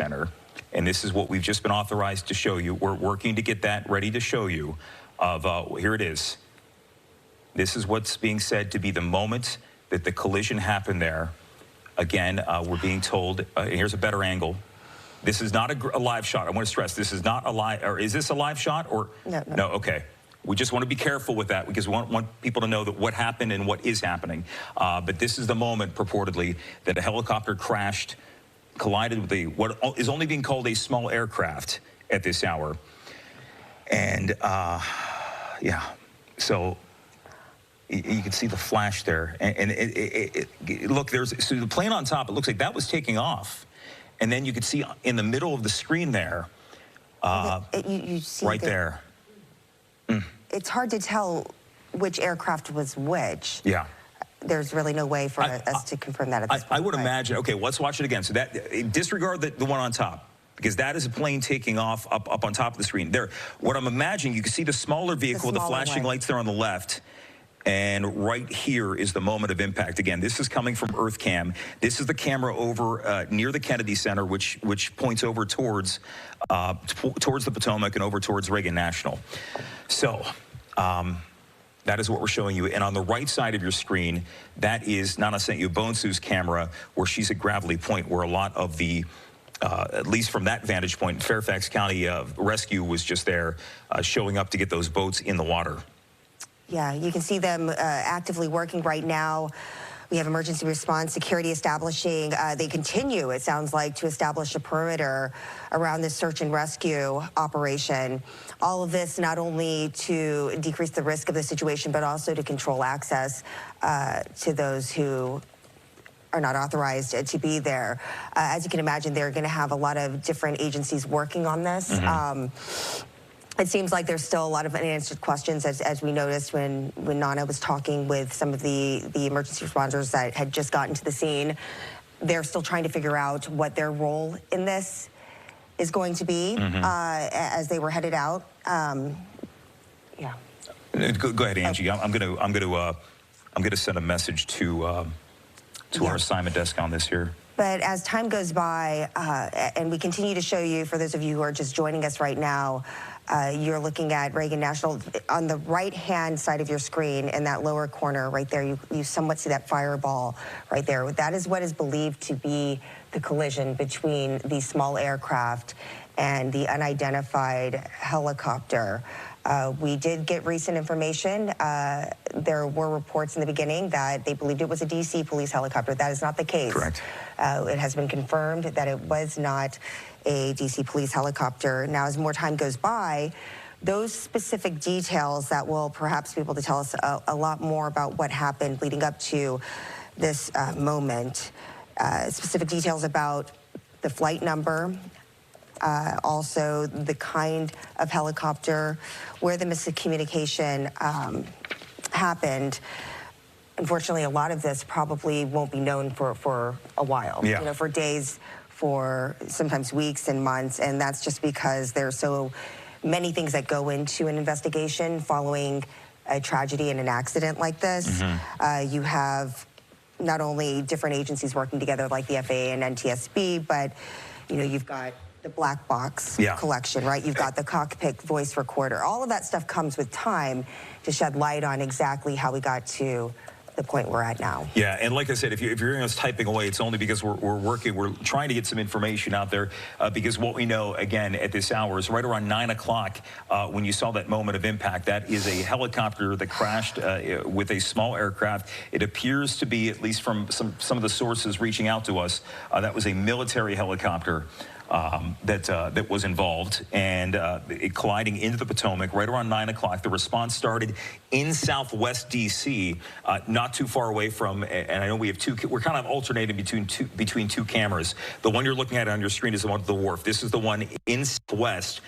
Center, and this is what we've just been authorized to show you. We're working to get that ready to show you. Here it is. This is what's being said to be the moment that the collision happened there. Again, we're being told, here's a better angle. This is not a live shot. I want to stress, this is not a live, or is this a live shot? Or no, okay. We just want to be careful with that because we want people to know that what happened and what is happening. But this is the moment, purportedly, that a helicopter crashed, collided with what is only being called a small aircraft at this hour. And, yeah, so you can see the flash there. And look, so the plane on top, it looks like that was taking off. And then you could see in the middle of the screen there, you see right there. It's hard to tell which aircraft was which. Yeah. There's really no way for us to confirm that at this point. I would imagine, okay, let's watch it again. So that, disregard the one on top, because that is a plane taking off up on top of the screen. There, what I'm imagining, you can see the smaller vehicle with the flashing lights there on the left. And right here is the moment of impact. Again, this is coming from EarthCam. This is the camera over near the Kennedy Center, which points over towards the Potomac and over towards Reagan National. So that is what we're showing you. And on the right side of your screen, that is Nana sent you Bonsu's camera, where she's at Gravelly Point, where a lot of the at least from that vantage point, Fairfax County Rescue was just there showing up to get those boats in the water. Yeah, you can see them actively working right now. We have emergency response security establishing. They continue, it sounds like, to establish a perimeter around this search and rescue operation. All of this not only to decrease the risk of the situation, but also to control access to those who are not authorized to be there. As you can imagine, they're going to have a lot of different agencies working on this. It seems like there's still a lot of unanswered questions, as we noticed when Nana was talking with some of the emergency responders that had just gotten to the scene. They're still trying to figure out what their role in this is going to be as they were headed out. Yeah. Go ahead, Angie. I'm gonna send a message to our assignment desk on this here. But as time goes by, and we continue to show you, for those of you who are just joining us right now, you're looking at Reagan National. On the right-hand side of your screen, in that lower corner right there, you somewhat see that fireball right there. That is what is believed to be the collision between the small aircraft and the unidentified helicopter. We did get recent information. There were reports in the beginning that they believed it was a DC police helicopter. That is not the case. Correct. It has been confirmed that it was not a DC police helicopter. Now, as more time goes by, those specific details that will perhaps be able to tell us a lot more about what happened leading up to this moment. Specific details about the flight number, also the kind of helicopter, where the miscommunication happened. Unfortunately, a lot of this probably won't be known for a while, you know, for days, for sometimes weeks and months, and that's just because there's so many things that go into an investigation following a tragedy and an accident like this. You have not only different agencies working together like the FAA and NTSB, but you know, you've got the black box collection, right? You've got the cockpit voice recorder. All of that stuff comes with time to shed light on exactly how we got to the point we're at now. Yeah, and like I said, if you're hearing us typing away, it's only because we're trying to get some information out there, because what we know, again, at this hour is right around 9 o'clock when you saw that moment of impact. That is a helicopter that crashed with a small aircraft. It appears to be, at least from some of the sources reaching out to us, that was a military helicopter that was involved, and it colliding into the Potomac right around 9 o'clock. The response started in Southwest DC, not too far away from, and I know we have we're kind of alternating between two cameras. The one you're looking at on your screen is the one at the wharf. This is the one in Southwest,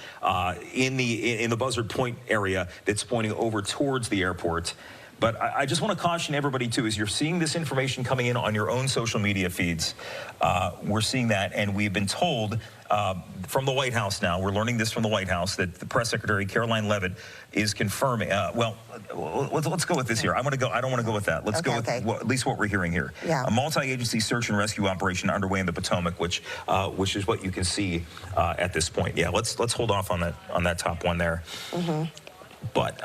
in the Buzzard Point area that's pointing over towards the airport. But I just want to caution everybody, too, as you're seeing this information coming in on your own social media feeds, we're seeing that, and we've been told from the White House now, we're learning this from the White House, that the press secretary, Caroline Leavitt, is confirming, well, let's go with this here. I don't want to go with that. Let's go with at least what we're hearing here. Yeah. A multi-agency search and rescue operation underway in the Potomac, which is what you can see at this point. Yeah, let's hold off on that top one there. Mm-hmm. But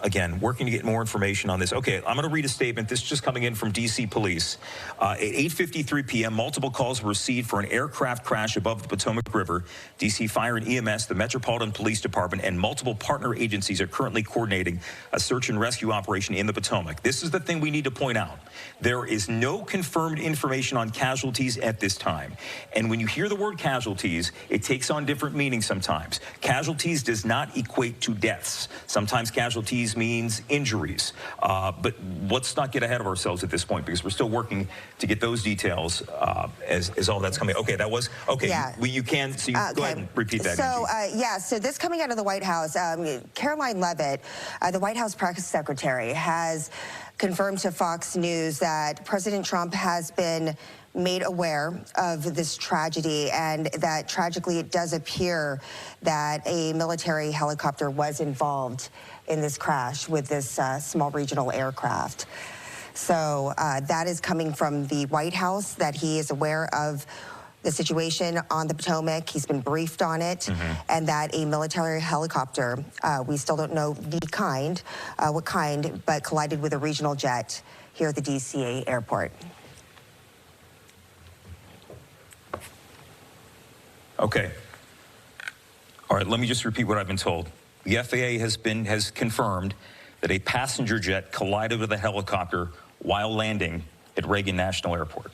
again, working to get more information on this. Okay, I'm going to read a statement. This is just coming in from D.C. Police. At 8:53 p.m., multiple calls were received for an aircraft crash above the Potomac River. D.C. Fire and EMS, the Metropolitan Police Department, and multiple partner agencies are currently coordinating a search and rescue operation in the Potomac. This is the thing we need to point out. There is no confirmed information on casualties at this time. And when you hear the word casualties, it takes on different meanings sometimes. Casualties does not equate to deaths. Sometimes casualties means injuries. But let's not get ahead of ourselves at this point, because we're still working to get those details as all that's coming. Okay, that was, okay, yeah. You can, so you go ahead and repeat that. So, yeah, so this coming out of the White House, Caroline Leavitt, the White House press secretary, has confirmed to Fox News that President Trump has been made aware of this tragedy, and that tragically it does appear that a military helicopter was involved in this crash with this small regional aircraft. So that is coming from the White House, that he is aware of the situation on the Potomac. He's been briefed on it, and that a military helicopter, we still don't know the kind, what kind, but collided with a regional jet here at the DCA airport. Okay. All right, let me just repeat what I've been told. The FAA has confirmed that a passenger jet collided with a helicopter while landing at Reagan National Airport.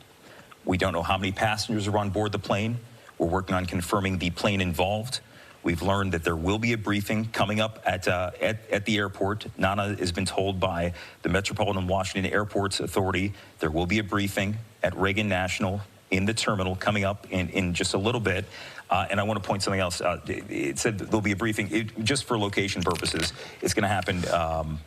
We don't know how many passengers are on board the plane. We're working on confirming the plane involved. We've learned that there will be a briefing coming up at the airport. Nana has been told by the Metropolitan Washington Airports Authority there will be a briefing at Reagan National in the terminal coming up in just a little bit. And I want to point something else. It said there'll be a briefing just for location purposes. It's going to happen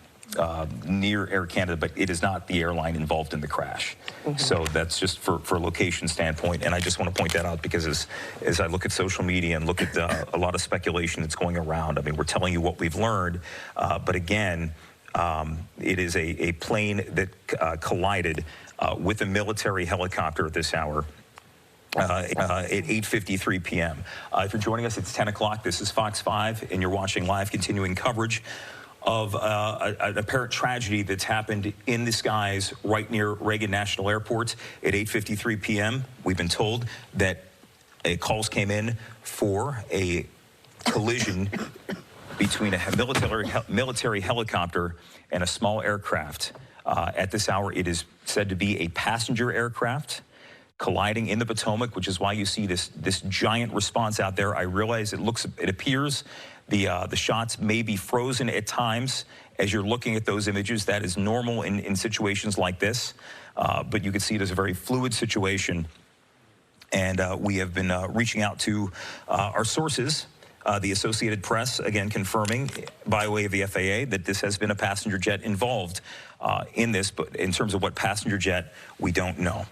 near Air Canada, but it is not the airline involved in the crash. So that's just for location standpoint. And I just want to point that out, because as I look at social media and look at a lot of speculation that's going around, I mean, we're telling you what we've learned. But again, it is a plane that collided with a military helicopter at this hour. At 8:53 p.m. If you're joining us, it's 10 o'clock. This is Fox 5, and you're watching live continuing coverage of an apparent tragedy that's happened in the skies right near Reagan National Airport at 8:53 p.m. We've been told that calls came in for a collision between a military helicopter and a small aircraft. At this hour, it is said to be a passenger aircraft colliding in the Potomac, which is why you see this giant response out there. I realize it appears the shots may be frozen at times as you're looking at those images. That is normal in situations like this, but you can see it as a very fluid situation. And we have been reaching out to our sources, the Associated Press, again confirming by way of the FAA that this has been a passenger jet involved in this, but in terms of what passenger jet, we don't know.